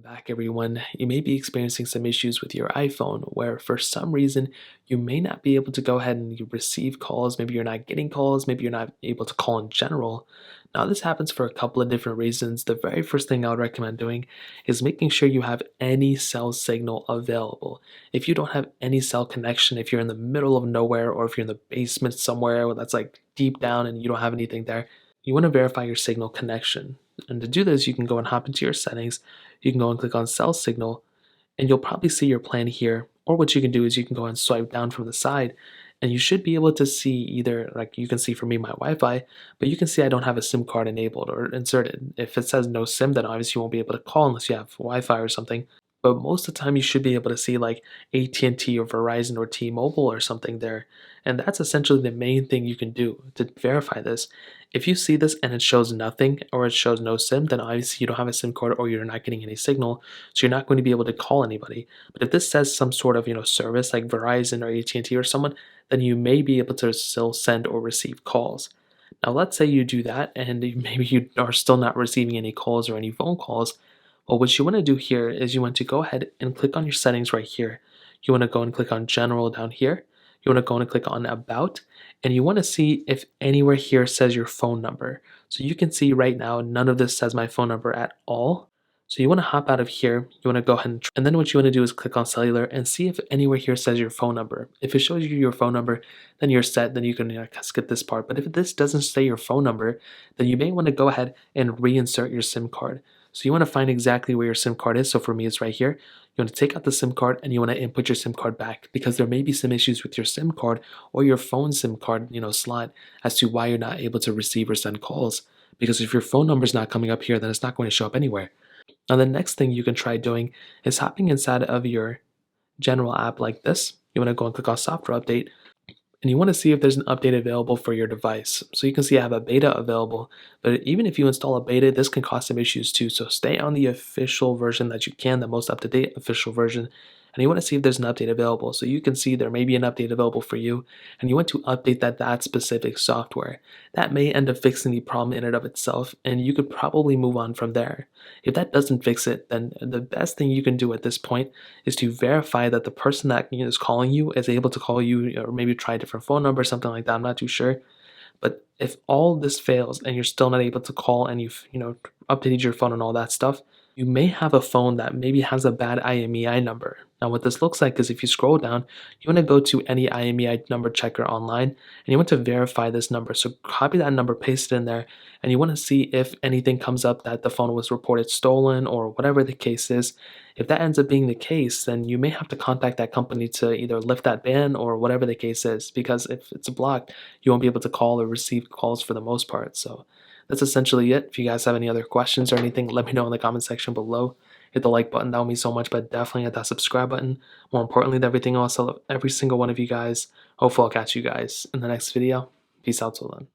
Welcome back, everyone. You may be experiencing some issues with your iPhone where, for some reason, you may not be able to go ahead and you receive calls. Maybe you're not getting calls. Maybe you're not able to call in general. Now, this happens for a couple of different reasons. The very first thing I would recommend doing is making sure you have any cell signal available. If you don't have any cell connection, if you're in the middle of nowhere or if you're in the basement somewhere that's like deep down and you don't have anything there, you want to verify your signal connection. And to do this, you can go and hop into your settings. You can go and click on cell signal, and you'll probably see your plan here. Or what you can do is you can go and swipe down from the side, and you should be able to see either, like you can see for me, my Wi-Fi, but you can see I don't have a SIM card enabled or inserted. If it says no SIM, then obviously you won't be able to call unless you have Wi-Fi or something. But most of the time, you should be able to see like AT&T or Verizon or T-Mobile or something there. And that's essentially the main thing you can do to verify this. If you see this and it shows nothing or it shows no SIM, then obviously you don't have a SIM card or you're not getting any signal, so you're not going to be able to call anybody. But if this says some sort of service like Verizon or AT&T or someone, then you may be able to still send or receive calls. Now, let's say you do that and maybe you are still not receiving any calls or any phone calls. Well, what you want to do here is you want to go ahead and click on your settings right here. You want to go and click on General down here. You want to go and click on About, and you want to see if anywhere here says your phone number. So you can see right now, none of this says my phone number at all. So you want to hop out of here. You want to go ahead and then what you want to do is click on Cellular and see if anywhere here says your phone number. If it shows you your phone number, then you're set. Then you can skip this part. But if this doesn't say your phone number, then you may want to go ahead and reinsert your SIM card. So you want to find exactly where your SIM card is. So for me, it's right here. You want to take out the SIM card and you want to input your SIM card back because there may be some issues with your SIM card or your phone SIM card, slot as to why you're not able to receive or send calls. Because if your phone number is not coming up here, then it's not going to show up anywhere. Now, the next thing you can try doing is hopping inside of your general app like this. You want to go and click on software update, and you want to see if there's an update available for your device. So you can see I have a beta available, but even if you install a beta, this can cause some issues too. So stay on the official version that you can, the most up-to-date official version, and you want to see if there's an update available. So you can see there may be an update available for you, and you want to update that specific software. That may end up fixing the problem in and of itself, and you could probably move on from there. If that doesn't fix it, then the best thing you can do at this point is to verify that the person that is calling you is able to call you, or maybe try a different phone number, something like that. I'm not too sure. But if all this fails and you're still not able to call and you've updated your phone and all that stuff, you may have a phone that maybe has a bad IMEI number. Now, what this looks like is if you scroll down, you want to go to any IMEI number checker online, and you want to verify this number. So copy that number, paste it in there, and you want to see if anything comes up that the phone was reported stolen or whatever the case is. If that ends up being the case, then you may have to contact that company to either lift that ban or whatever the case is, because if it's blocked, you won't be able to call or receive calls for the most part. So that's essentially it. If you guys have any other questions or anything, let me know in the comment section below. Hit the like button, that would mean so much, but definitely hit that subscribe button. More importantly than everything else, I love every single one of you guys. Hopefully I'll catch you guys in the next video. Peace out till then.